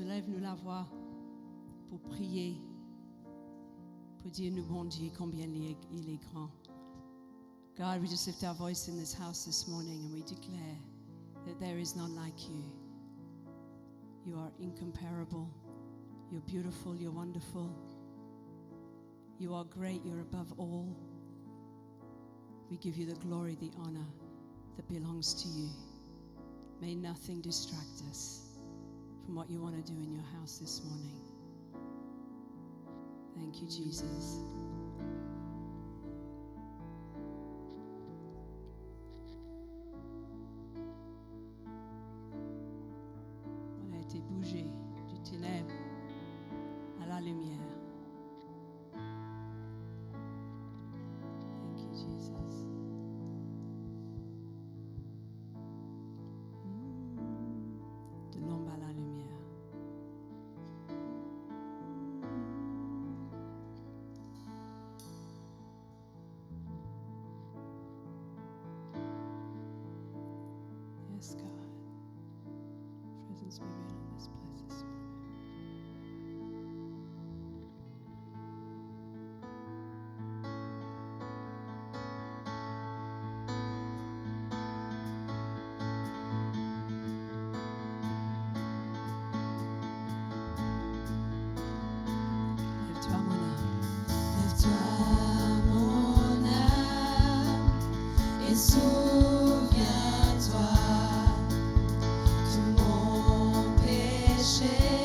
lève-nous la voix pour prier, pour dire nous, bon Dieu, combien il est grand. God, we just lift our voice in this house this morning and we declare that there is none like you. You are incomparable. You're beautiful. You're wonderful. You are great. You're above all. We give you the glory, the honor that belongs to you. May nothing distract us from what you want to do in your house this morning. Thank you, Jesus. On a été bougé du ténèbre à la lumière. Thank you, Jesus. De l'ombre à la lumière. Yes, God. Presence be real in this place this morning. Lève-toi, mon âme. Lève-toi, mon âme, et souviens-toi de mon péché.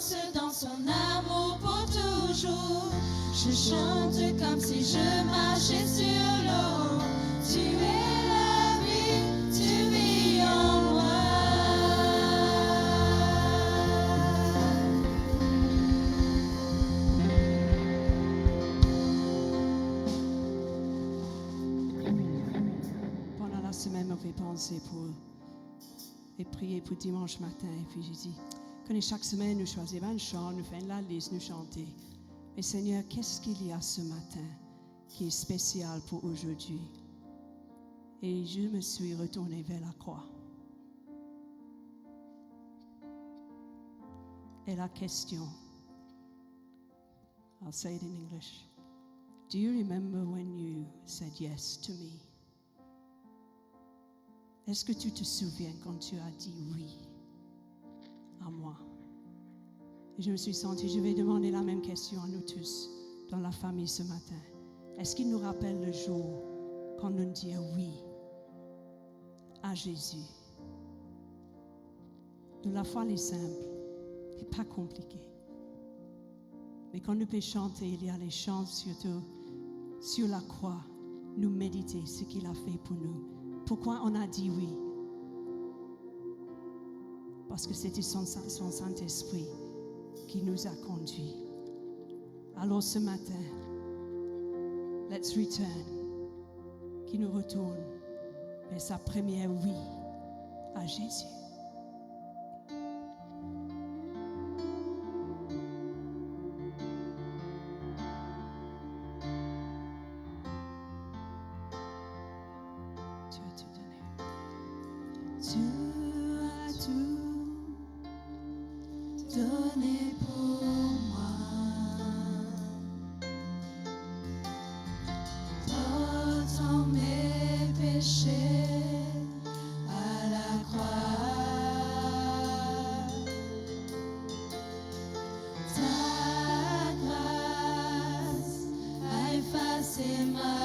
confiance dans son amour pour toujours. Je chante comme si je marchais sur l'eau. Tu es la vie, tu vis en moi. Pendant la semaine, on fait penser et prier pour dimanche matin. Et puis j'ai dit, quand chaque semaine, nous choisissons un chant, nous faisons la liste, nous chantons. Mais Seigneur, qu'est-ce qu'il y a ce matin qui est spécial pour aujourd'hui? Et je me suis retournée vers la croix. Et la question, I'll say it in English. Do you remember when you said yes to me? Est-ce que tu te souviens quand tu as dit oui à moi? Et je me suis sentie, je vais demander la même question à nous tous dans la famille ce matin. Est-ce qu'il nous rappelle le jour quand nous disons oui à Jésus? De la foi, elle est simple, et pas compliquée. Mais quand nous pouvons chanter, il y a les chants surtout sur la croix, nous méditer ce qu'il a fait pour nous. Pourquoi on a dit oui? Parce que c'était son Saint-Esprit qui nous a conduits. Alors ce matin, let's return, qui nous retourne vers sa première oui à Jésus. Tu as tout donné. Tu as tout donné pour moi. Portant mes péchés à la croix. Ta grâce a effacé ma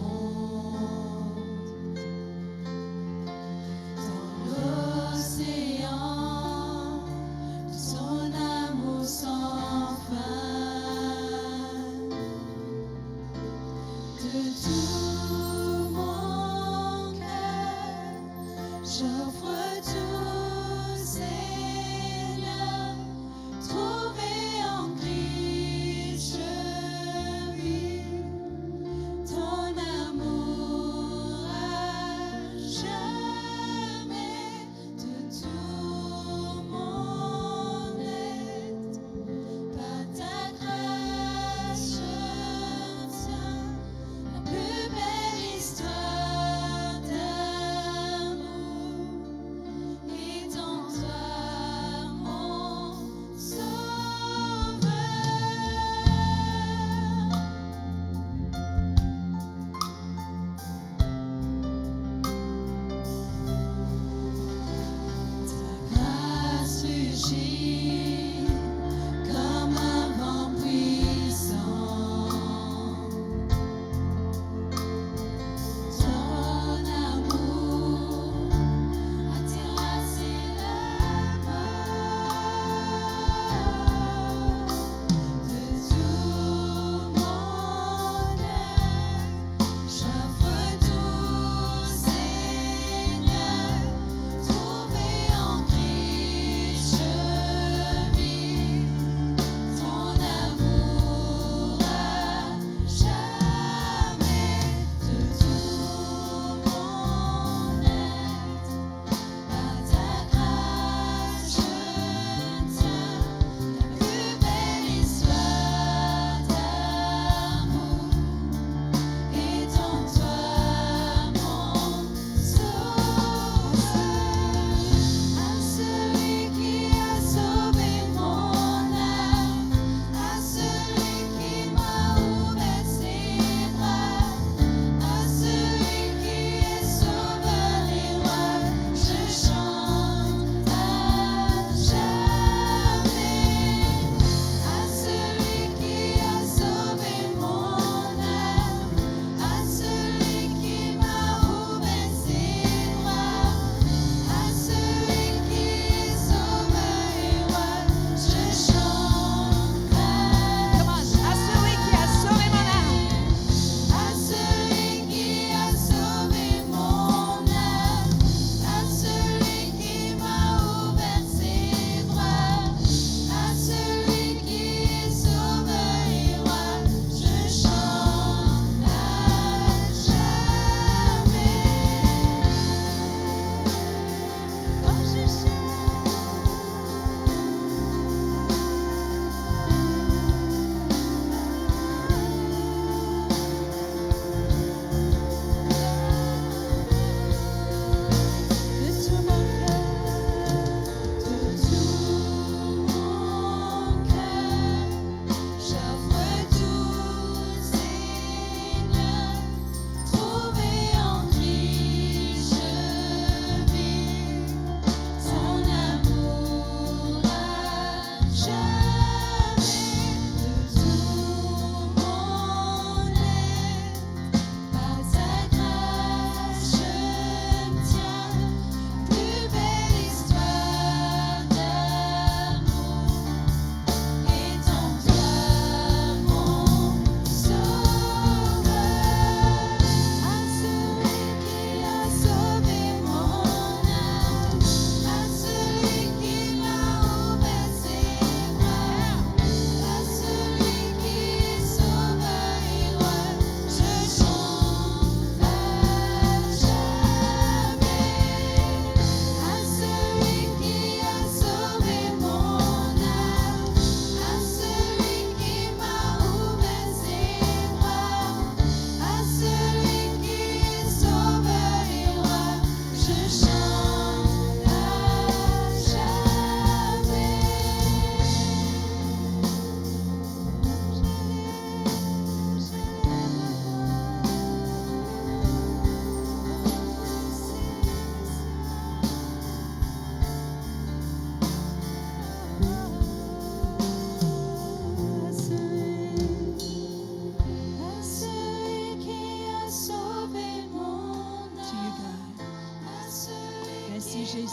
honte. Dans l'océan, son amour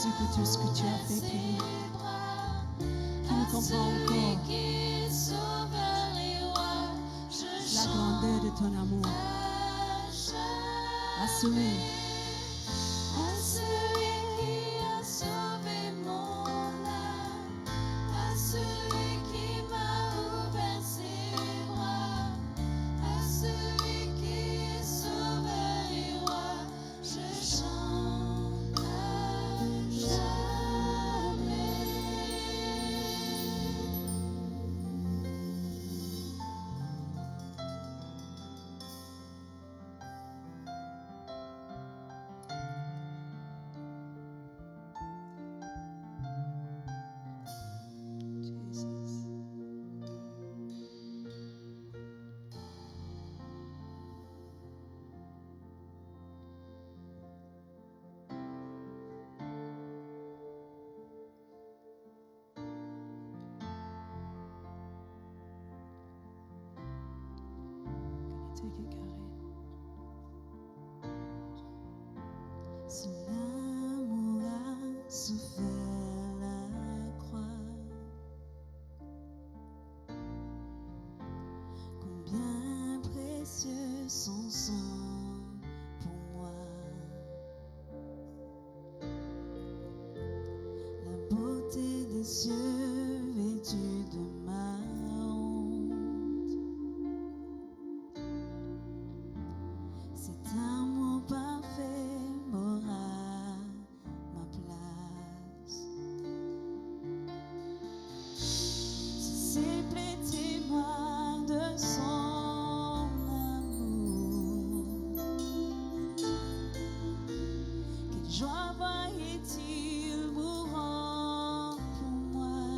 Jésus, pour tout ce que tu as fait pour nous. Qui nous comprend encore la grandeur de ton amour. À celui qui a sauvé mon âme, à celui qui m'a ouvert ses bras, à celui qui est sauveur et roi, je chante à jamais. Jesus. Can you take it, Carrie? Si l'amour a souffert la croix, combien précieux son sang pour moi. La beauté des cieux vêtue de ma honte. Cet amour parfait m'aura ma place. Ce simple témoin de son amour. Quelle joie voyait-il mourant pour moi.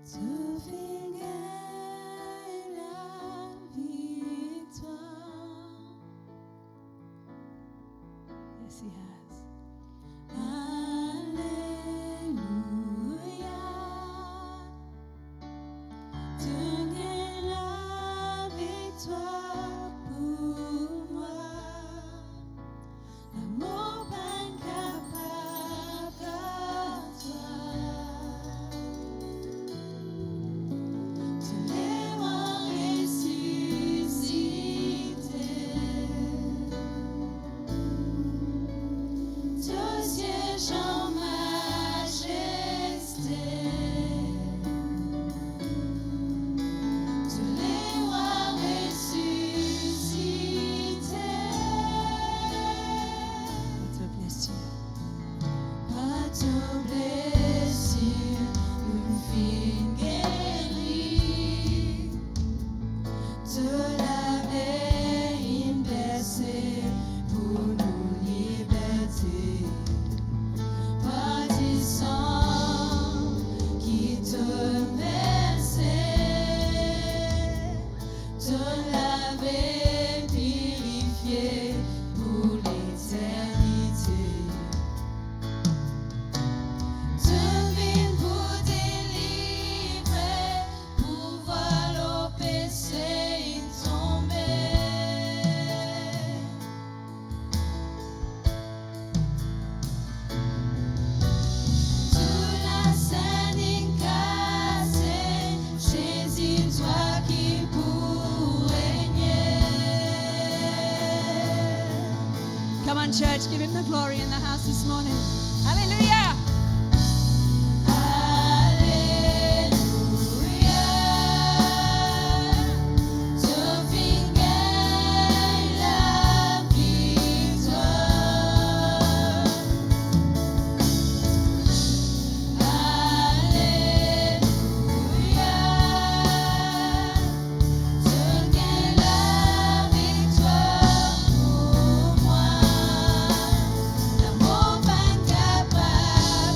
Tu fais la victoire. Yes, He has. Alléluia. Tu gagnes la victoire pour moi. L'amour pas incapable de toi. Tu les vois ressusciter. Tu sièges en majesté. Tu les vois ressusciter. Te bless you. Par ton blessure, nous fîmes guéris. Tu l'avais une blessée pour nous liberter. Par du sang qui te versait, tu l'avais purifié pour l'éternité. Tu viens pour délivrer, pour voir le péché tomber. Tu la scène cassée, Jésus, toi qui pour régner. Come on, church, give Him the glory in the house this morning. Hallelujah. Alléluia. Tu fais la victoire. Alléluia. Tu gagnes la victoire pour moi. L'amour pas incapable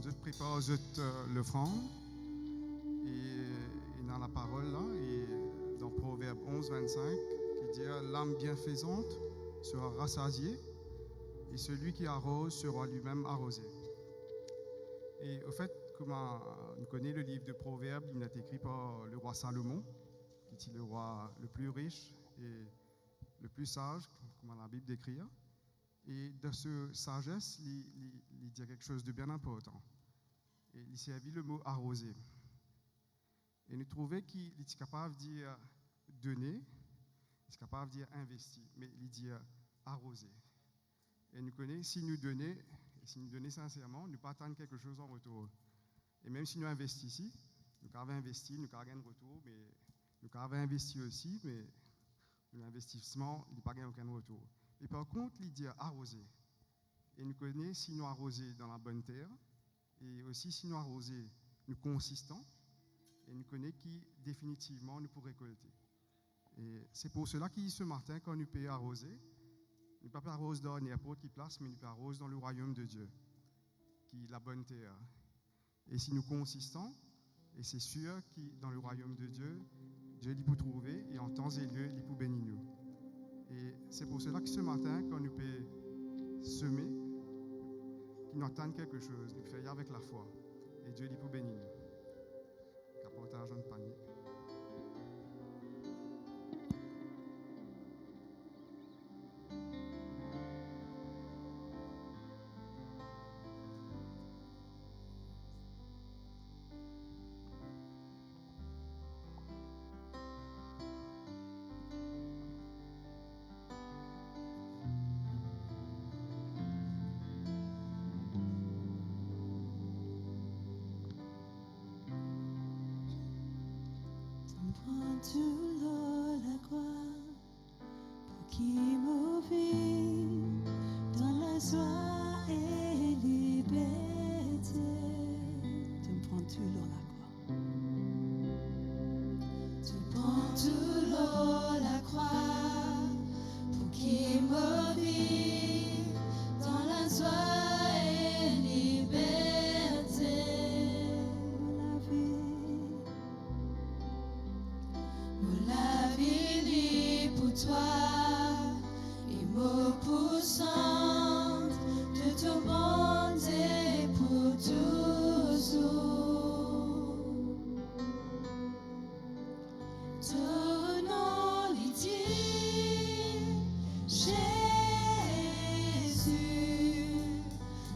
Dieu prépare aux autres l'offrande. Et dans la parole, là, et dans Proverbe 11, 25, qui dit l'âme bienfaisante sera rassasiée et celui qui arrose sera lui-même arrosé. Et au fait, comme on connaît le livre de Proverbes, il a été écrit par le roi Salomon, qui est le roi le plus riche et le plus sage, comme la Bible décrit. Et de ce sagesse, il dit quelque chose de bien important. Et il servi le mot arroser. Et nous trouvons qu'il est capable de dire donner, il est capable de dire investir, mais il dit arroser. Et nous connaissons, si nous donnons sincèrement, nous ne pas attendre quelque chose en retour. Et même si nous investissons ici, nous avons investi, nous avons un retour, mais nous avons investi aussi, mais l'investissement, il n'y a pas aucun retour. Et par contre, il dit arroser. Et nous connaissons si nous arroser dans la bonne terre, et aussi si nous arroser, nous consistants, et nous connaissons qui définitivement nous pourrons récolter. Et c'est pour cela qu'il ce matin, quand nous pouvons arroser, nous ne pouvons pas arroser dans n'importe quelle place, mais nous pouvons arroser dans le royaume de Dieu, qui est la bonne terre. Et si nous consistons, et c'est sûr que dans le royaume de Dieu, Dieu l'y peut trouver, et en temps et lieu, il peut bénir nous. Et c'est pour cela que ce matin, quand nous pouvons semer, qu'il nous attend quelque chose, nous faisons avec la foi, et Dieu l'y peut bénir nous. Qu'apporte l'argent de panier. Prends-tu la croix pour qui m'ouvrit dans la joie et liberté. Tu me prends toujours la croix. Tu prends toujours la croix pour qui m'ouvrit dans la joie et liberté. La vie pour toi et me poussant de ton bonté pour toujours. Ton nom est dit, Jésus,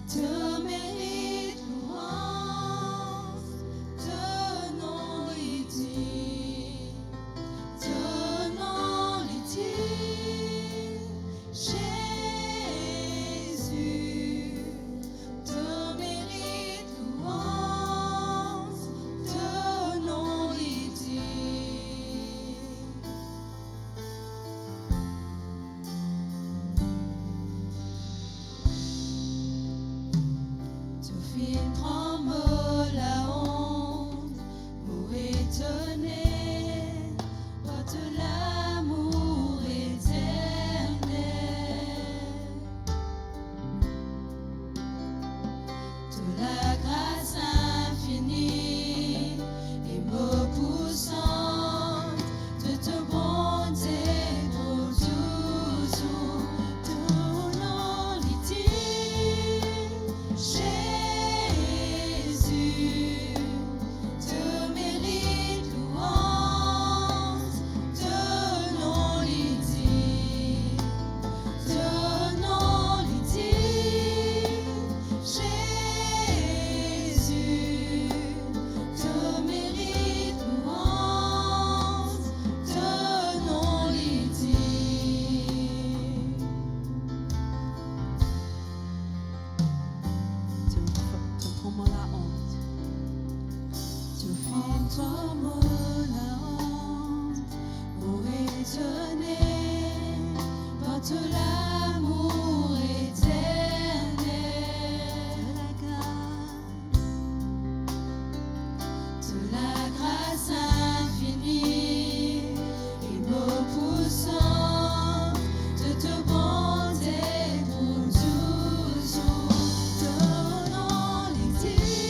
te mérite louange. Ton nom est dit. Ton nom est dit, Jésus, te mérite louange. Ton nom est dit. Tu fais trembler la honte pour étonner. Porte l'amour éternel, toute la grâce infinie et me poussant de te bonté pour toujours. Ton nom est dit, Jésus, te mérite louange. Ton nom est dit, ton nom est dit, Jésus, te mérite louange. Ton nom est dit. Tu me prends la honte. Tu fais trembler la honte pour étonner par tout l'amour éternel. Toute la grâce infinie et me poussant de te bonté pour toujours. Ton nom est dit.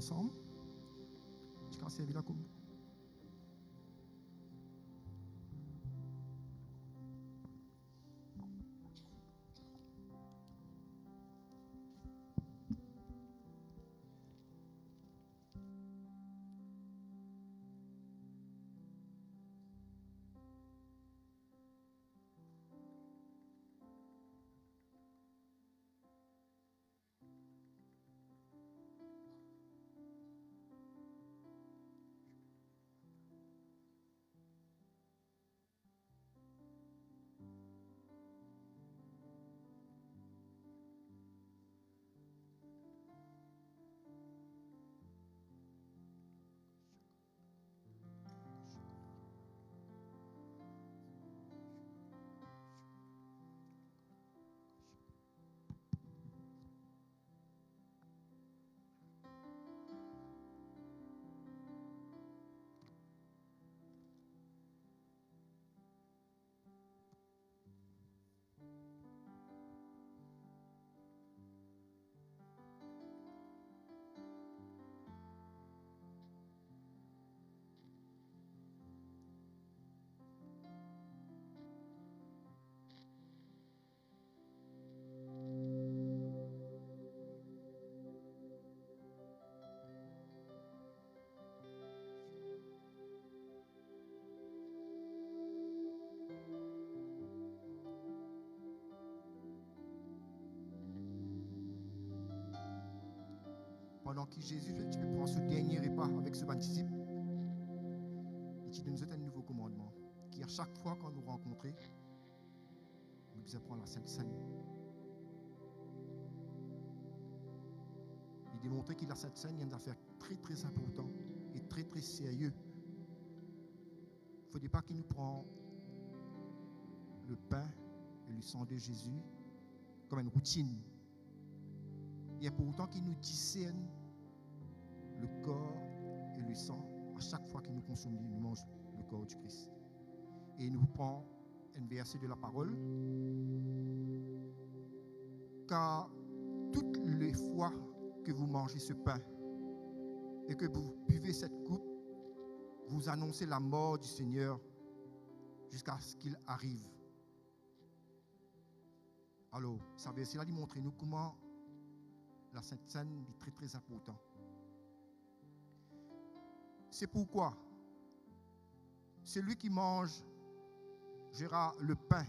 ensemble. Tu vas servir la communion. Pendant que Jésus, tu peux prendre ce dernier repas avec ce disciple, et tu nous donnes un nouveau commandement, qui à chaque fois qu'on nous rencontre, nous devons prendre la Sainte Seine. Il démontrait que la Sainte Seine est une affaire très très importante et très très sérieux. Il ne faudrait pas qu'il nous prenne le pain et le sang de Jésus comme une routine. Il y a pourtant qu'il nous discerne le corps et le sang à chaque fois qu'il nous consomme, nous mange le corps du Christ. Et il nous prend un verset de la parole. Car toutes les fois que vous mangez ce pain et que vous buvez cette coupe, vous annoncez la mort du Seigneur jusqu'à ce qu'il arrive. Alors, ça verset-là lui montre nous comment la Sainte Seine est très très important. C'est pourquoi celui qui mangera le pain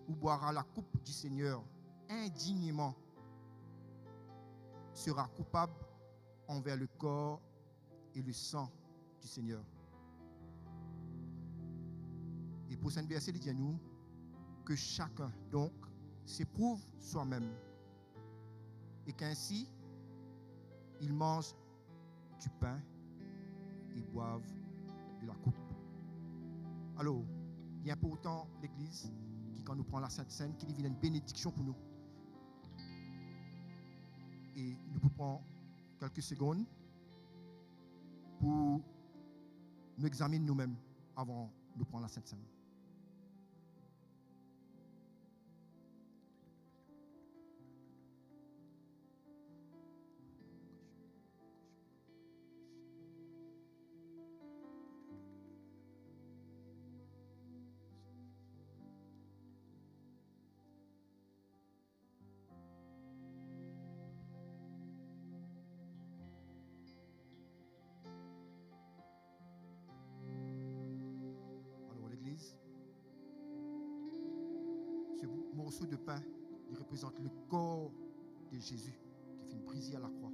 ou boira la coupe du Seigneur indignement sera coupable envers le corps et le sang du Seigneur. Et pour ce verset, il dit à nous que chacun donc s'éprouve soi-même et qu'ainsi ils mangent du pain et boivent de la coupe. Alors, il est important l'Église qui, quand nous prenons la Sainte Seine, qui devient une bénédiction pour nous. Et nous pouvons prendre quelques secondes pour nous examiner nous-mêmes avant de prendre la Sainte Seine. Ce morceau de pain, il représente le corps de Jésus qui finit brisé à la croix.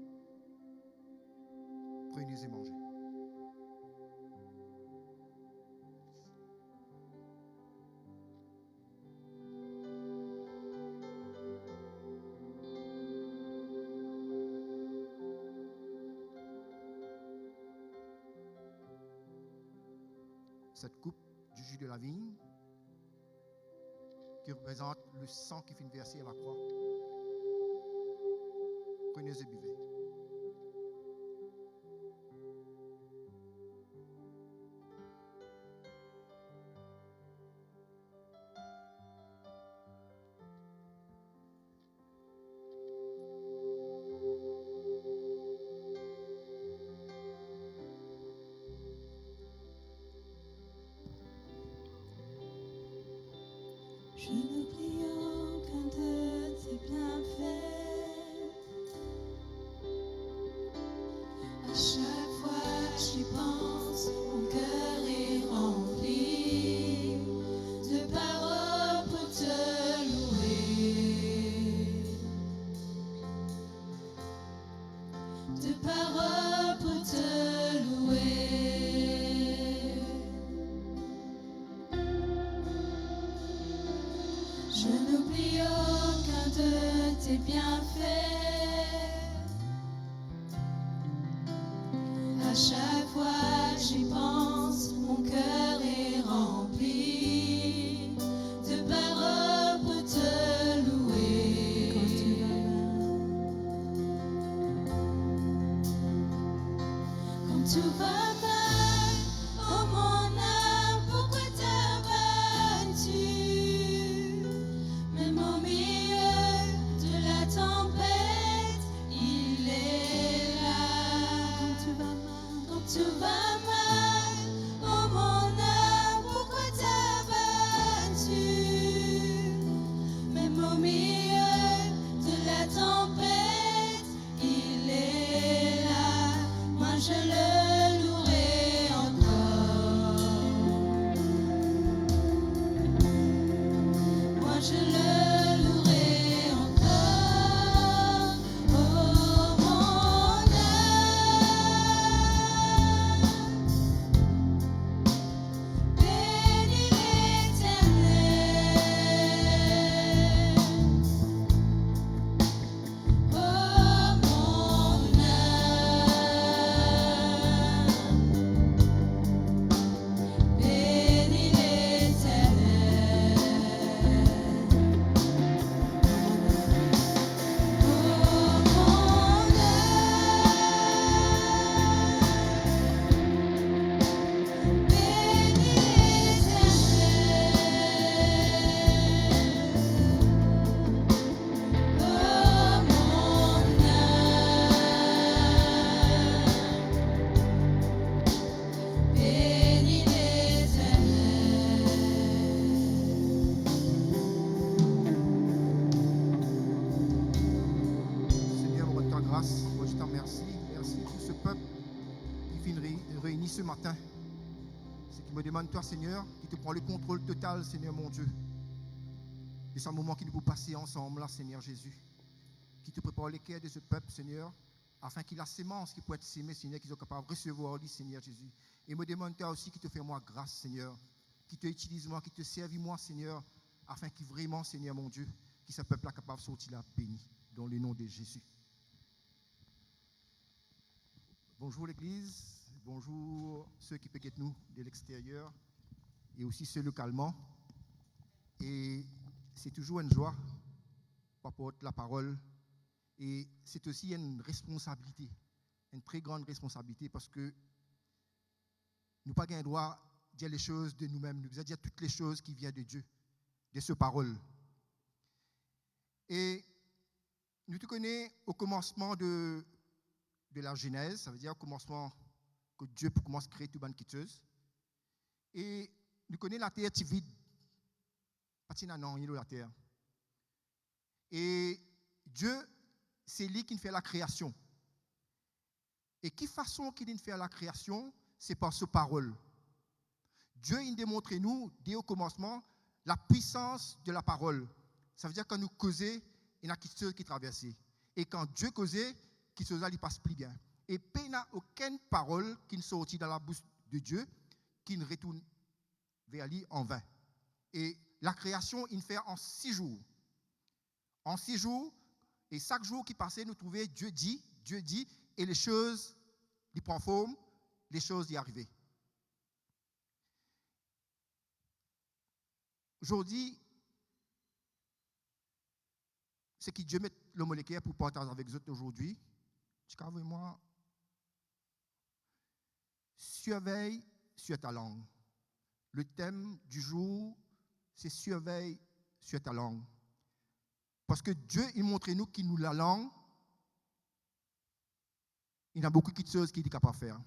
Prenez et mangez. Cette coupe du jus de la vigne qui représente le sang qui finit versé à la croix. Prenez et buvez. Je n'oublie aucun de tes bienfaits. À chaque fois que j'y pense, mon cœur est rempli de paroles pour te louer. De paroles pour te louer. Je n'oublie aucun de tes bienfaits. À chaque fois que j'y pense, mon cœur est rempli de paroles pour te louer. Quand tout va mal, oh mon âme, pourquoi t'as battu? Même au milieu de la tempête, il est là. Quand tout va mal, oh mon âme, pourquoi t'as battu? Même au milieu de la tempête, il est là. Moi je le louerai encore. Moi je le louerai encore. Oh mon âme, bénis l'Éternel. Oh mon âme, bénis l'Éternel. Oh mon âme, bénis l'Éternel. Oh mon âme, bénis l'Éternel. Seigneur, on rend grâce. Moi, je t'en remercie. Merci pour ce peuple qui vient réuni ce matin. C'est qui me demande, toi, Seigneur, qui te prend le contrôle total, Seigneur mon Dieu. Et c'est un moment qui nous peut passer ensemble, là, Seigneur Jésus. Qui te prépare les cœurs de ce peuple, Seigneur, afin qu'il a sémence qui peut être sémée, Seigneur, qu'ils soient capables de recevoir, lui, Seigneur Jésus. Et me demande, toi aussi, qui te fait moi grâce, Seigneur. Qui te utilise moi, qui te servi moi, Seigneur, afin qu'il vraiment, Seigneur mon Dieu, que ce peuple-là capable de sortir là béni, dans le nom de Jésus. Bonjour l'Église, bonjour ceux qui peuvent être nous de l'extérieur et aussi ceux localement. Et c'est toujours une joie par porter la parole. Et c'est aussi une responsabilité, une très grande responsabilité parce que nous n'avons pas le droit de dire les choses de nous-mêmes, nous devons dire toutes les choses qui viennent de Dieu, de ce parole. Et nous te connaissons au commencement de la Genèse, ça veut dire au commencement que Dieu commence à créer toute bonne quitteuse. Et nous connaissons la terre vide. Pas de non, il y a la terre. Et Dieu, c'est lui qui fait la création. Et qui façon qu'il fait la création, c'est par sa parole. Dieu, il démontre nous, dès au commencement, la puissance de la parole. Ça veut dire quand nous causons, il y a quelque chose qui traverse. Et quand Dieu causait, quelque chose il passe plus bien. Et il n'y a aucune parole qui ne sortit dans la bouche de Dieu qui ne retourne vers lui en vain. Et la création, il fait en 6 jours. En 6 jours, et chaque jour qui passait, nous trouvions Dieu dit, et les choses, ils prennent forme, les choses y arrivent. Aujourd'hui, ce que Dieu met le moléculaire pour partager avec vous autres aujourd'hui, moi, surveille sur ta langue. Le thème du jour, c'est surveille sur ta langue. Parce que Dieu, il montre nous qu'il nous la langue, il y a beaucoup de choses qu'il est capable de faire.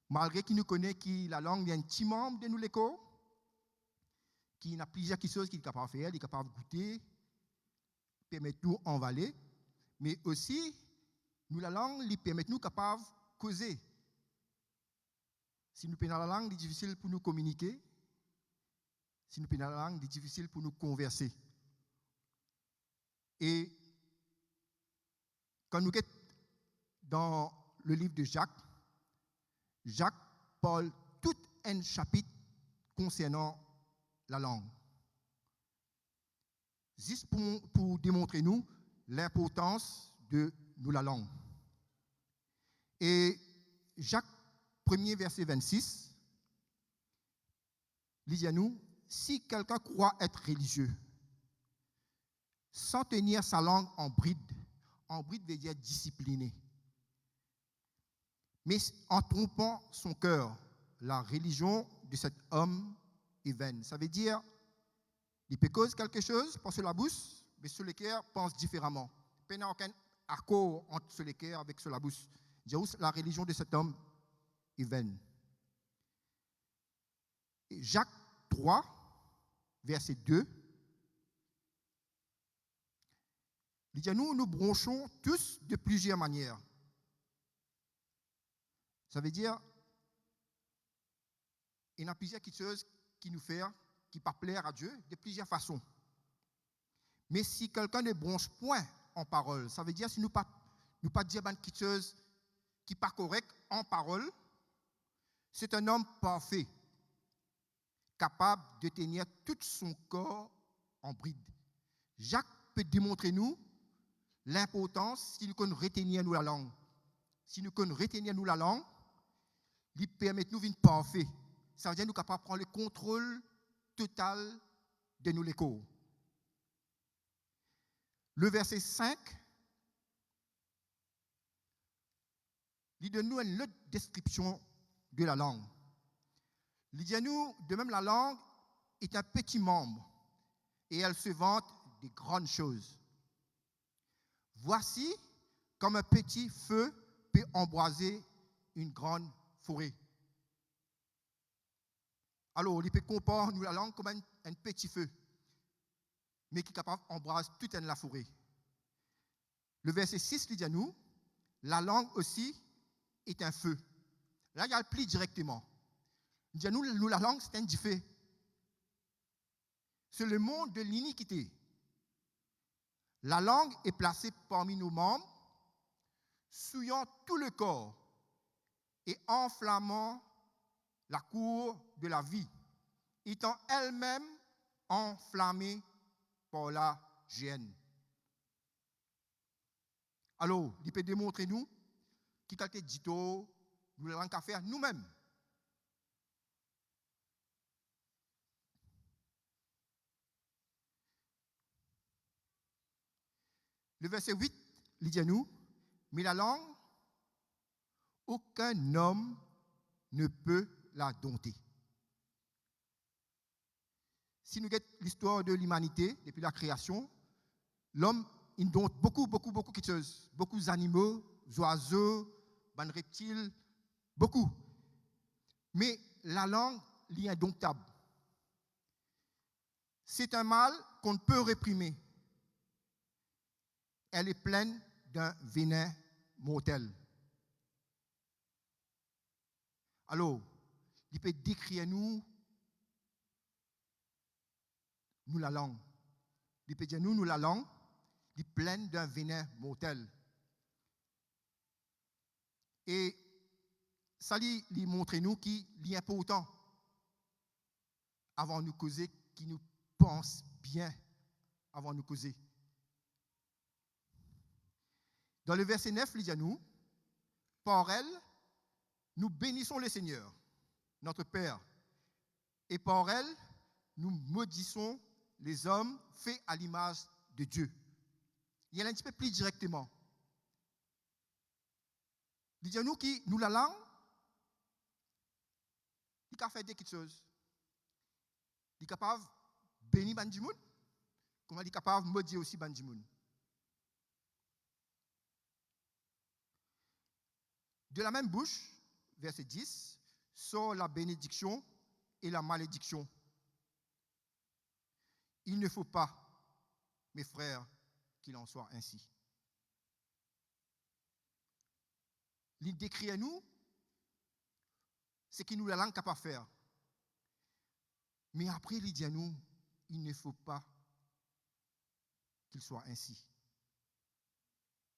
Malgré qu'il nous connaît que la langue est un petit membre de nous l'écho, qui a plusieurs choses qu'il est capable de faire, il est capable de goûter, permettre nous envaler, mais aussi, nous, la langue, lui permet nous capables de causer. Si nous prenons la langue, c'est difficile pour nous communiquer. Si nous prenons la langue, c'est difficile pour nous converser. Et quand nous sommes dans le livre de Jacques, Jacques parle tout un chapitre concernant la langue. Juste pour démontrer nous l'importance de nous la langue. Et Jacques 1er verset 26, il dit à nous, si quelqu'un croit être religieux, sans tenir sa langue en bride veut dire discipliné, mais en trompant son cœur, la religion de cet homme est vaine. Ça veut dire, il peut causer quelque chose pour sur la bouche, mais sur le cœur pense différemment. Il n'y a aucun accord entre sur le cœur avec sur la bouche. La religion de cet homme est vaine. Et Jacques 3, verset 2, il dit à nous bronchons tous de plusieurs manières. Ça veut dire, il y a plusieurs choses qui nous font, qui ne pas plaire à Dieu, de plusieurs façons. Mais si quelqu'un ne bronche point en parole, ça veut dire si nous pas dire quelque chose qui n'est pas correct en parole, c'est un homme parfait, capable de tenir tout son corps en bride. Jacques peut démontrer nous l'importance si nous connaissons retenir nous la langue. Si nous connaissons retenir nous la langue, il permet nous d'être parfait. Ça veut dire nous capables de prendre le contrôle total de nous les corps. Le verset 5, il donne nous une autre description de la langue. Il dit à nous, de même la langue est un petit membre et elle se vante des grandes choses. Voici comme un petit feu peut embraser une grande forêt. Alors, il peut comparer nous la langue comme un petit feu, mais qui est capable d'embraser toute la forêt. Le verset 6 dit à nous, la langue aussi est un feu. Là, il y a le pli directement. Il dit à nous, la langue, c'est un feu. C'est le monde de l'iniquité. La langue est placée parmi nos membres, souillant tout le corps et enflammant la cour de la vie, étant elle-même enflammée par la gêne. Alors, il peut démontrer nous qui quelqu'un dit nous l'avons qu'à faire nous-mêmes. Le verset 8, il dit à nous, mais la langue, aucun homme ne peut la dompter. Si nous regardons l'histoire de l'humanité, depuis la création, l'homme, il dompte beaucoup de choses. Beaucoup d'animaux, d'oiseaux, de reptiles, beaucoup. Mais la langue, elle est indomptable. C'est un mal qu'on ne peut réprimer. Elle est pleine d'un venin mortel. Alors, il peut décrire nous la langue. Il peut dire nous la langue, il est pleine d'un venin mortel. Et ça lui montre nous qu'il est important avant de nous causer, qui nous pense bien avant de nous causer. Dans le verset 9, il dit à nous, par elle, nous bénissons le Seigneur, notre Père, et par elle, nous maudissons les hommes faits à l'image de Dieu. Il y a un petit peu plus directement. Il dit à nous qui, nous la langue, il a fait des petites choses. Il est capable de bénir Bandimoun, comme il est capable de maudire aussi Bandimoun. De la même bouche, verset 10, sort la bénédiction et la malédiction. Il ne faut pas, mes frères, qu'il en soit ainsi. Il décrit à nous ce qu'il nous la langue capable de faire. Mais après, il dit à nous, il ne faut pas qu'il soit ainsi.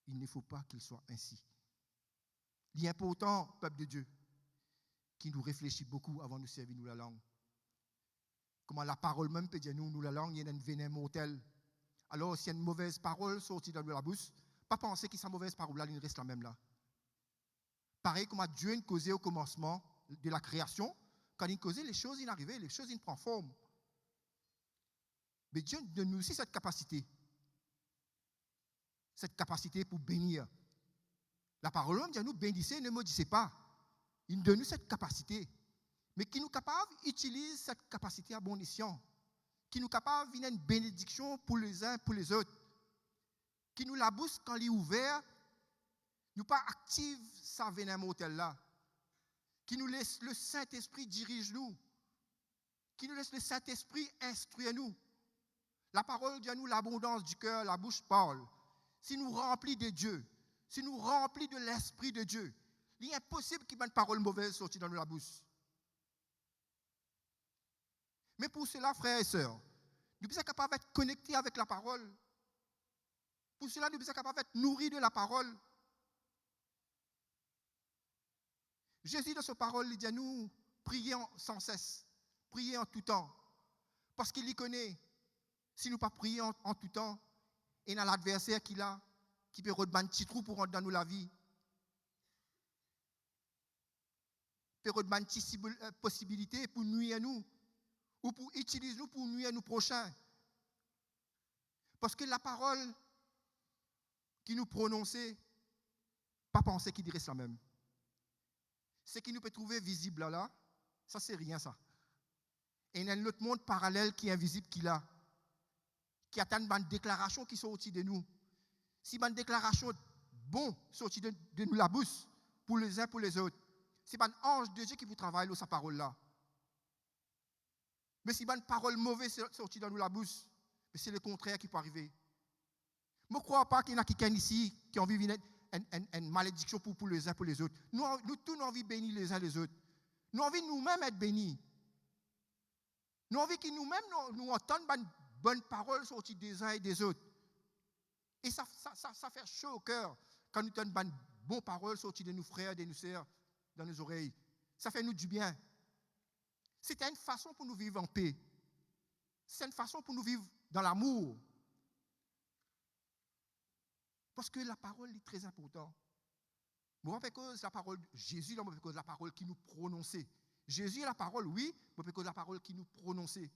Il ne faut pas qu'il soit ainsi. Il est important, peuple de Dieu, qui nous réfléchit beaucoup avant de servir nous la langue. Comment la parole même peut dire nous la langue, il y a un venin mortel. Alors, s'il y a une mauvaise parole sortie de la bouche, pas penser que sa mauvaise parole-là, il reste la même là. Pareil comme Dieu nous causait au commencement de la création, quand il causait, les choses, il arrivaient, les choses, ils prennent forme. Mais Dieu donne nous aussi cette capacité pour bénir. La parole même dit nous bénissez, ne maudissez pas. Il nous donne nous cette capacité, mais qui nous capable d'utiliser cette capacité à bon escient, qui nous capable de venir une bénédiction pour les uns, pour les autres, qui nous la bouche quand il est ouvert, nous pas active sa venin mortel là, qui nous laisse le Saint-Esprit dirige nous, qui nous laisse le Saint-Esprit instruire nous. La parole dit à nous l'abondance du cœur, la bouche parle. Si nous remplis de Dieu, si nous remplis de l'Esprit de Dieu, il est impossible qu'il y ait une parole mauvaise sortie dans la bouche. Mais pour cela, frères et sœurs, nous sommes capables d'être connectés avec la parole. Pour cela, nous sommes capables d'être nourris de la parole. Jésus, dans sa parole, il dit à nous, priez sans cesse, priez en tout temps. Parce qu'il y connaît, si nous ne pas prier en tout temps, et dans l'adversaire qu'il a, qui peut redemander un petit trou pour rentrer dans nous la vie, peut redemander une petite possibilité pour nuire à nous, ou pour utiliser nous pour nuire à nos prochains. Parce que la parole qui nous prononçait, pas penser qu'il dirait ça même. Ce qui nous peut trouver visible là, ça c'est rien ça. Et il y a un autre monde parallèle qui est invisible qu'il a, qui attend une déclaration qui sortit de nous. Si une déclaration bon sortit de nous la bouche, pour les uns, pour les autres, c'est un ange de Dieu qui vous travaille dans sa parole là. Mais si une parole mauvaise sortit dans nous la bouche, c'est le contraire qui peut arriver. Je ne crois pas qu'il y en a quelqu'un ici qui a envie de une malédiction pour les uns, pour les autres. Nous tous, nous avons envie de bénir les uns les autres. Nous avons envie de nous-mêmes être bénis. Nous avons envie que nous-mêmes nous entendons une bonne parole sortie des uns et des autres. Et ça fait chaud au cœur quand nous entendons une bonne parole sortie de nos frères, de nos sœurs, dans nos oreilles. Ça fait nous du bien. C'était une façon pour nous vivre en paix. C'est une façon pour nous vivre dans l'amour. Parce que la parole est très importante. Moi, parce que la parole, Jésus, là, parce que la parole qui nous prononçait. Jésus est la parole, oui, mais parce que la parole qui nous prononçait.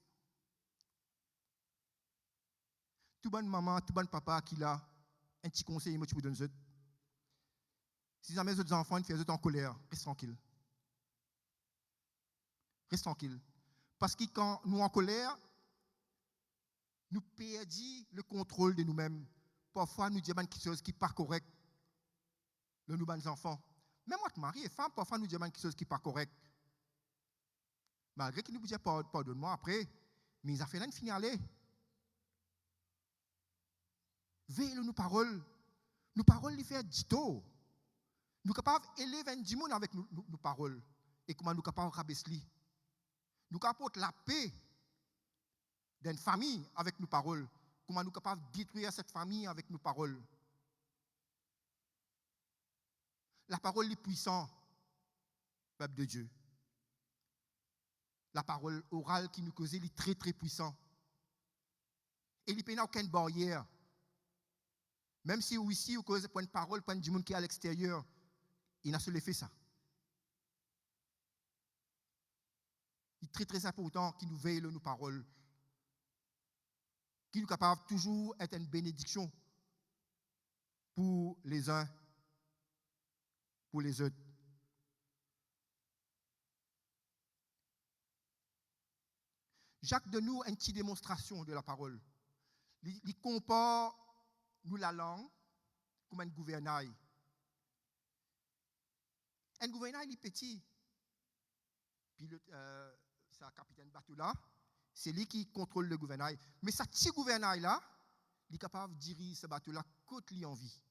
Tout bon maman, tout bon papa qui a un petit conseil, moi, tu vous donnes. Si jamais les autres enfants font en colère, reste tranquille. Reste tranquille. Parce que quand nous en colère, nous perdons le contrôle de nous-mêmes. Parfois, nous disons quelque chose qui n'est pas correct. Nous, nos enfants. Même moi, mari et femme, parfois, nous disons quelque chose qui n'est pas correct. Malgré qu'ils nous disent pardonne-moi après, mais ils ont fait là une finale. Veillez nos paroles. Nos paroles, les fait dito. Nous sommes capables d'élever un monde avec nos paroles. Et comment nous sommes capables de rabaisser. Nous sommes capables de la paix d'une famille avec nos paroles. Comment nous sommes capables de détruire cette famille avec nos paroles. La parole est puissante, peuple de Dieu. La parole orale qui nous cause est très très puissant. Et il n'y a aucune barrière. Même si ici, vous causez pour une parole, pour du monde qui est à l'extérieur, il n'a seulement fait ça. Il est très très important qu'il nous veille nos paroles. Qu'il nous capable toujours d'être une bénédiction pour les uns, pour les autres. Jacques de nous a une petite démonstration de la parole. Il compare nous la langue comme un gouvernail. Un gouvernail est petit. Puis c'est un capitaine bateau là. C'est lui qui contrôle le gouvernail. Mais ce petit gouvernail-là, il est capable de diriger ce bateau-là côte lui en vie.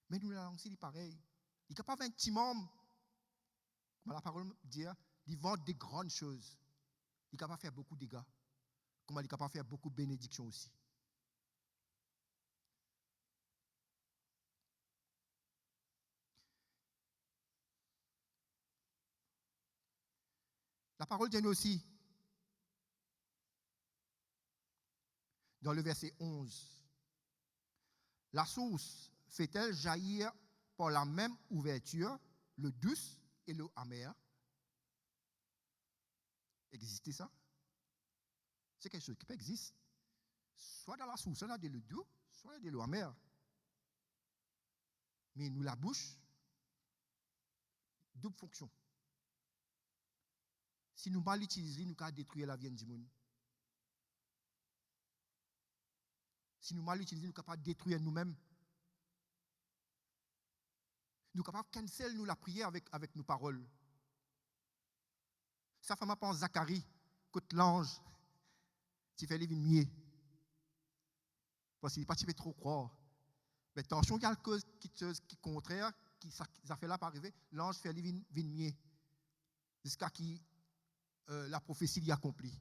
Mais nous, la langue, c'est pareil. Il est capable d'un petit membre, comme la parole dit, il vend des grandes choses. Il est capable de faire beaucoup de dégâts. Comme il est capable de faire beaucoup de bénédictions aussi. La parole dit aussi, dans le verset 11, la source fait-elle jaillir par la même ouverture l'eau douce et l'eau amère? Existe ça? C'est quelque chose qui peut exister. Soit dans la source, soit dans de l'eau douce, soit dans de l'eau amère. Mais nous, la bouche, double fonction. Si nous mal l'utilisons, nous allons détruire la vie du monde. Si nous mal l'utilisons, nous sommes capables de détruire nous-mêmes. Nous sommes capables de cancel nous la prière avec nos paroles. Ça fait ma pense Zacharie, côté l'ange, tu fais les vignes. Parce qu'il n'est pas trop croire. Mais attention, il y a quelque chose qui est contraire, qui ça fait là par arriver, l'ange fait les vignes jusqu'à ce que la prophétie l'y accomplit.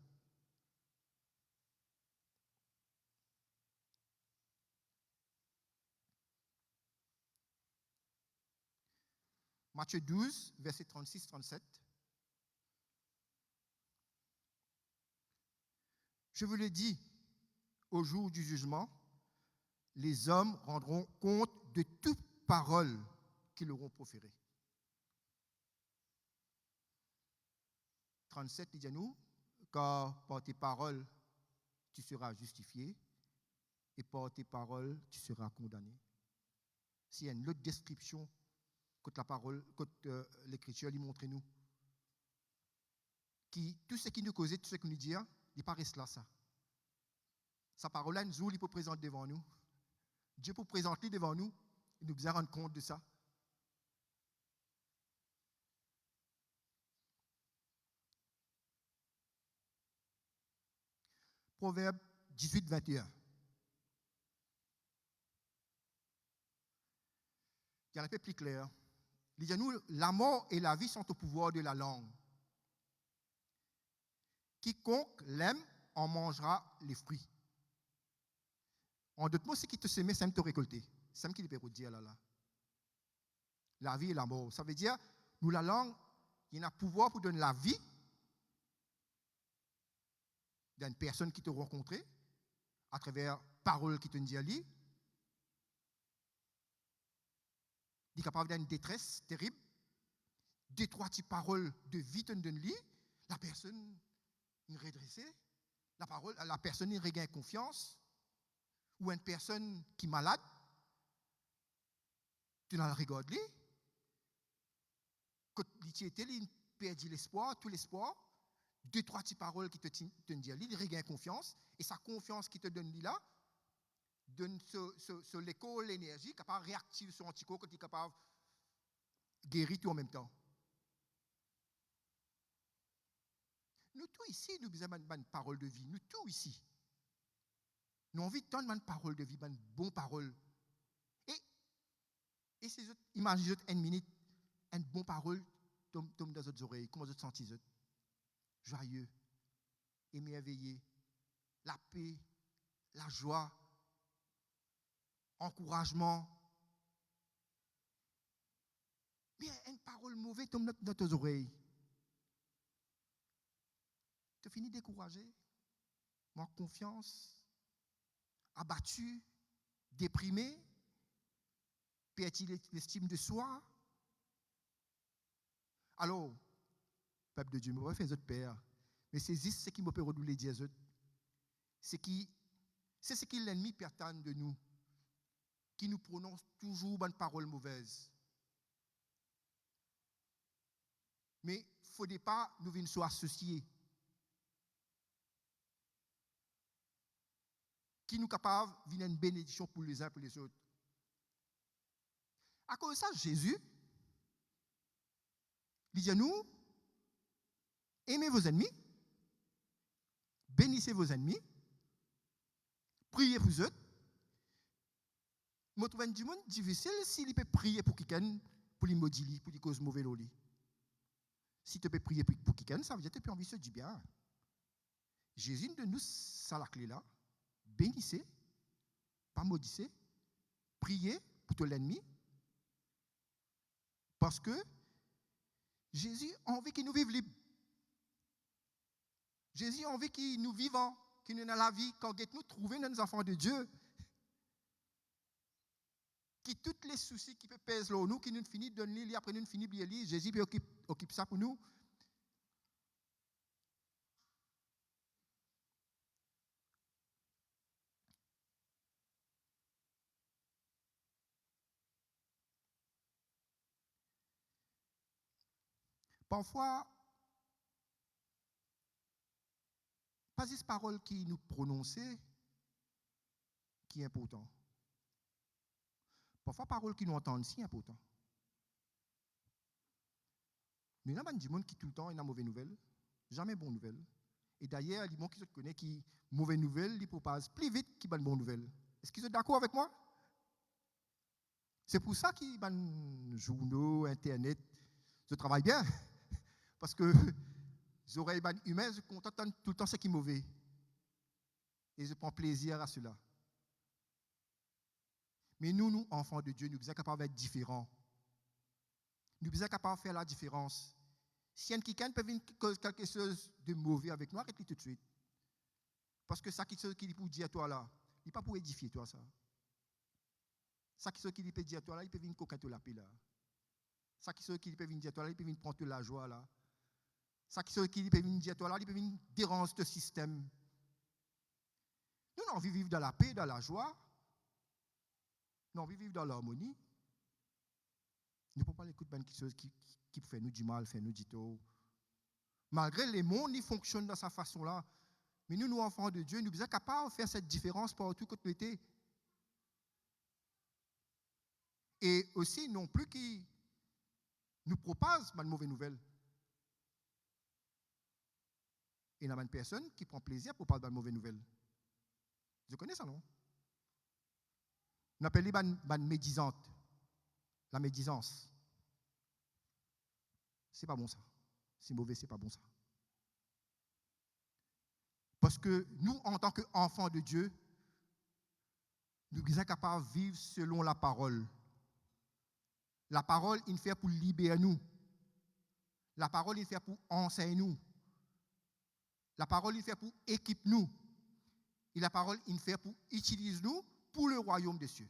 Matthieu 12, verset 36-37. Je vous le dis, au jour du jugement, les hommes rendront compte de toute parole qu'ils auront proférée. 37, il dit à nous, car par tes paroles, tu seras justifié, et par tes paroles, tu seras condamné. S'il y a une autre description que la parole, que l'écriture lui montre nous, qui tout ce qui nous causait, tout ce qui nous dit, il n'est pas resté là ça. Sa parole-là, nous, il peut présenter devant nous. Dieu peut présenter devant nous, il nous besoin rendre compte de ça. Proverbe 18, 21. Il y a un peu plus clair. Il dit à nous, la mort et la vie sont au pouvoir de la langue. Quiconque l'aime en mangera les fruits. En d'autres mots, ce qui te sème, c'est te récolter. C'est ce qu'il peut dire là. La vie et la mort. Ça veut dire, nous, la langue, il y a un pouvoir pour donner la vie d'une personne qui te rencontre à travers paroles qui te dit à lui. Il est capable d'une détresse terrible. Deux, trois petites paroles de vie te donne lui. La personne est redressée. La personne regagne confiance. Ou une personne qui est malade, tu la regardes, quand il perd l'espoir, tout l'espoir, deux, trois petites paroles qui te disent, il regagne confiance, et sa confiance qui te donne là, donne l'écho, l'énergie, capable de réactiver son anticorps, quand il est capable de guérir tout en même temps. Nous tous ici, nous avons une parole de vie, nous tous ici. Nous avons envie de donner une parole de vie, une bonne parole. Et ces autres, imaginez une minute, une bonne parole tombe dans vos oreilles. Comment vous sentez? Joyeux, émerveillé, la paix, la joie, encouragement. Mais une parole mauvaise tombe dans tes oreilles. Tu finis découragé, manque confiance, abattu, déprimé, perd l'estime de soi. Alors, peuple de Dieu, je vais faire autres père, mais c'est ce qui me peut redoubler dire c'est ce qui l'ennemi pertend de nous, qui nous prononce toujours une parole mauvaise. Mais il ne faudrait pas nous venir soit associés. Qui nous capable de venir une bénédiction pour les uns et pour les autres. À cause de ça, Jésus, il dit à nous, Aimez vos ennemis, bénissez vos ennemis, priez pour eux. Je trouve du monde difficile s'il peut prier pour quelqu'un, pour les maudire, pour les causes mauvais au lit. Si tu peux prier pour quelqu'un, ça veut dire que tu peux envie de du bien. Jésus de nous, ça la clé là. Bénissez, pas maudissez, priez pour tout l'ennemi. Parce que Jésus a envie qu'il nous vive libre. Jésus a envie qu'il nous vivons, qu'il nous dans la vie, quand nous trouvons nos enfants de Dieu. Qui tous les soucis qui peuvent peser sur nous, qui nous finissent de lire, après nous finissons de lire, Jésus occupe ça pour nous. Parfois, pas ces paroles qui nous prononçons qui est important. Parfois, paroles qui nous entendent si important. Mais il y a des gens qui tout le temps ont une mauvaise nouvelle, jamais bonne nouvelle. Et d'ailleurs, les gens qui se connaissent qui mauvaise nouvelle, ils proposent plus vite qu'ils ont une bonne nouvelle. Est-ce qu'ils sont d'accord avec moi? C'est pour ça qu'ils ont journaux, Internet, je travaille bien. Parce que les oreilles humaines, je contente tout le temps ce qui est mauvais. Et je prends plaisir à cela. Mais nous, enfants de Dieu, nous sommes capables d'être différents. Nous sommes capables de faire la différence. Si quelqu'un peut venir quelque chose de mauvais avec nous, arrête-le tout de suite. Parce que ça qui est pour dire à toi là, il n'est pas pour édifier toi ça. Ça qui peut dire à toi là, il peut venir coquer la paix là. Ça qui peut venir dire à toi là, il peut venir prendre la joie là. Ça qui peut venir dire à toi là, il peut venir déranger ce système. Nous, on a envie de vivre dans la paix, dans la joie. Nous, on a envie de vivre dans l'harmonie. Nous ne pouvons pas écouter quelque chose qui fait nous du mal, fait nous du tort. Malgré les mondes, ils fonctionnent de cette façon-là. Mais nous, enfants de Dieu, nous sommes capables de faire cette différence partout que nous étions. Et aussi, non plus qu'ils nous proposent une mauvaise nouvelle. Et il y a une personne qui prend plaisir pour parler de mauvaise nouvelle. Vous connaissez ça, non? On appelle les médisantes. La médisance. C'est pas bon ça. C'est mauvais, c'est pas bon ça. Parce que nous, en tant qu'enfants de Dieu, nous sommes capables de vivre selon la parole. La parole, il fait pour libérer nous. La parole, il fait pour enseigner nous. La parole, il fait pour équiper nous. Et la parole, il fait pour utiliser nous pour le royaume des cieux.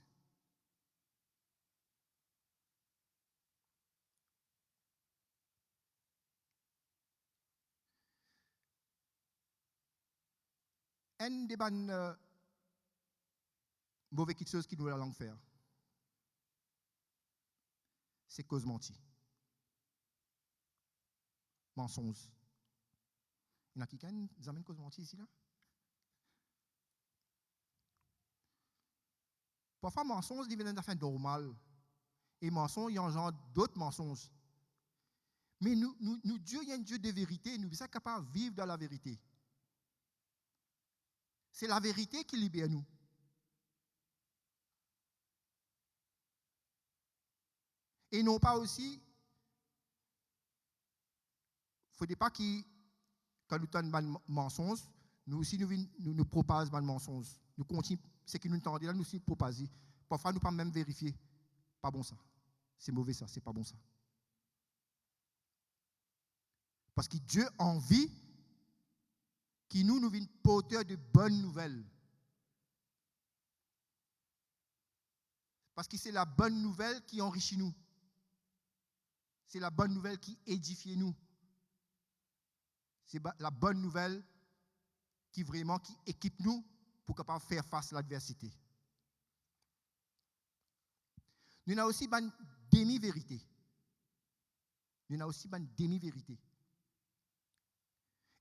Un des mauvais choses qui nous la langue faire, c'est cause mentie. Mensonge. Il y en a qui nous amène cause mentie ici là? Parfois, mensonge devient une affaire normale. Et mensonge, il y a un genre d'autres mensonges. Mais nous, Dieu, il y a un Dieu de vérité. Nous sommes capables de vivre dans la vérité. C'est la vérité qui libère nous. Et non pas aussi, il ne faudrait pas que, quand nous avons un mensonge, nous aussi nous propageons un mensonge. Nous continuons, ce qui nous entendons là, nous aussi propager. Parfois, nous ne pouvons pas même vérifier. Pas bon ça. C'est mauvais ça, c'est pas bon ça. Parce que Dieu a envie qui nous vienne porteur de bonnes nouvelles. Parce que c'est la bonne nouvelle qui enrichit nous. C'est la bonne nouvelle qui édifie nous. C'est la bonne nouvelle qui équipe nous pour capable faire face à l'adversité. Nous avons aussi une demi-vérité.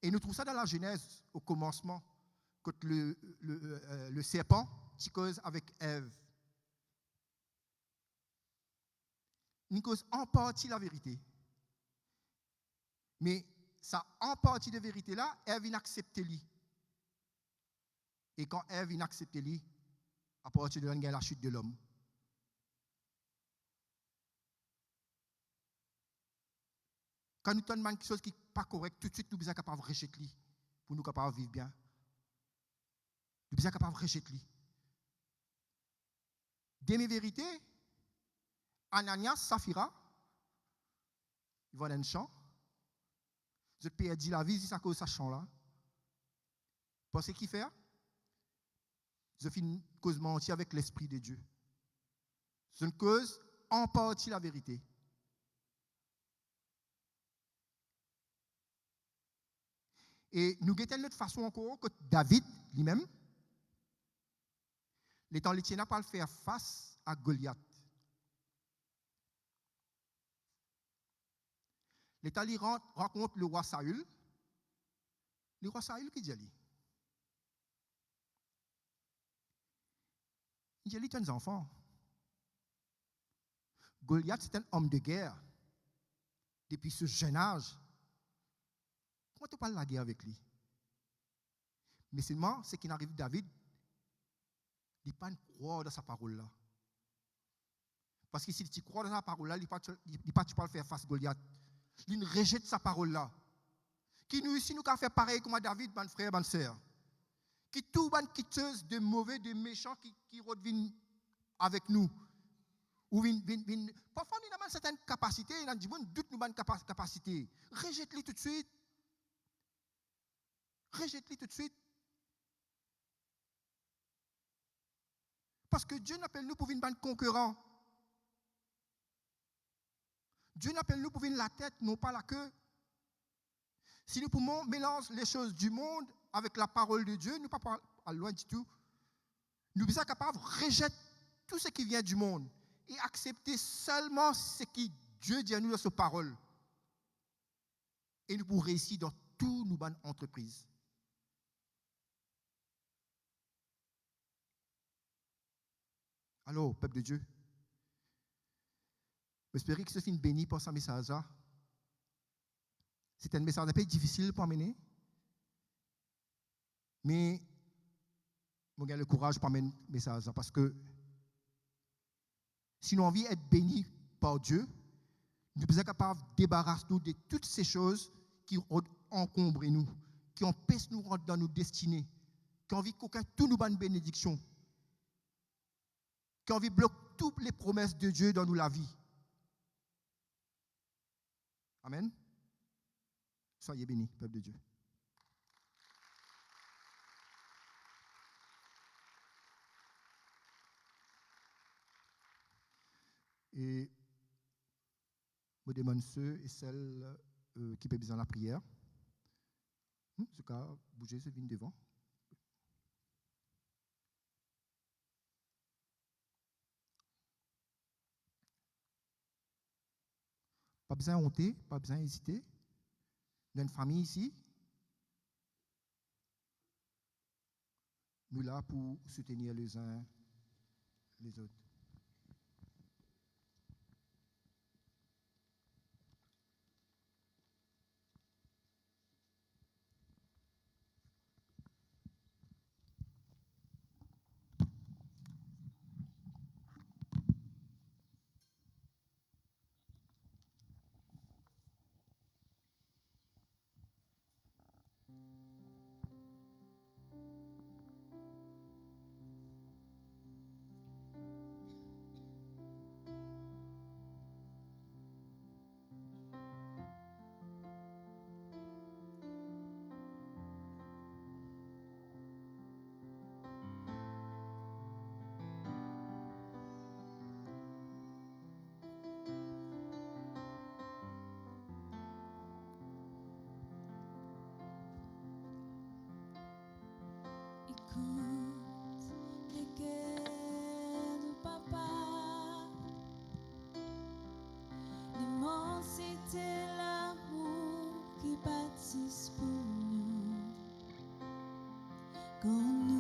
Et nous trouvons ça dans la Genèse, au commencement, quand le serpent qui cause avec Ève. Il cause en partie la vérité. Mais ça, en partie de vérité là, Ève vient accepter lui. Et quand Ève vient accepter lui, à partir de là, il y a la chute de l'homme. Quand nous tenons quelque chose qui n'est pas correct, tout de suite, nous sommes capables de rejeter lui pour nous capables de vivre bien. Nous sommes capables de rejeter lui. Demi vérité, Ananias, Saphira, ils vont dans un champ. Je peux dire la vie, c'est à cause de ce champ-là. Parce que qui fait? Je fais une cause mentir avec l'Esprit de Dieu. C'est une cause en partie la vérité. Et nous guettons de l'autre façon encore que David lui-même, l'étant les n'a pas le faire face à Goliath. L'état lui rencontre le roi Saül. Le roi Saül qui dit lui? Il dit, un enfant. Goliath, c'est un homme de guerre. Depuis ce jeune âge. Comment tu parles de la guerre avec lui? Mais seulement, ce qui arrive David, il ne pas croire dans sa parole-là. Parce que si tu crois dans sa parole-là, il ne pas tu peux le faire face à Goliath. Il rejette sa parole-là. Qui nous ici, nous avons fait pareil comme à David, mon frère, ma soeur. Qui tout ban quitteuse de mauvais, de méchants qui reviennent avec nous. Ou parfois nous avons certaines capacités, nous avons doute nous avons capacité. Rejette-les tout de suite. Rejette-les tout de suite. Parce que Dieu n'appelle nous pour une bande concurrent. Dieu n'appelle nous pour une la tête, non pas la queue. Si nous pouvons mélanger les choses du monde avec la parole de Dieu, nous ne sommes pas loin du tout. Nous sommes capables de rejeter tout ce qui vient du monde et accepter seulement ce que Dieu dit à nous dans sa parole. Et nous pouvons réussir dans toutes nos bonnes entreprises. Alors, peuple de Dieu, j'espère que ce film béni par ce message-là. C'est un message un peu difficile pour amener. Mais, je garde le courage pour amener ce message-là. Parce que, si nous avons envie d'être bénis par Dieu, nous sommes capables de débarrasser nous de toutes ces choses qui encombrent nous, qui empêchent nous de rentrer dans nos destinées, qui ont envie qu'aucun tout nous donne bénédiction, qui ont envie de bloquer toutes les promesses de Dieu dans nous la vie. Amen. Soyez bénis, peuple de Dieu. Et je demande ceux et celles qui peuvent besoin de la prière. En tout cas, bougez, ce vin devant. Pas besoin de honter, pas besoin d'hésiter. Nous avons une famille ici. Nous sommes là pour soutenir les uns les autres. Écoute les cœurs de papa, l'immensité, l'amour qui bâtissent pour nous. Quand nous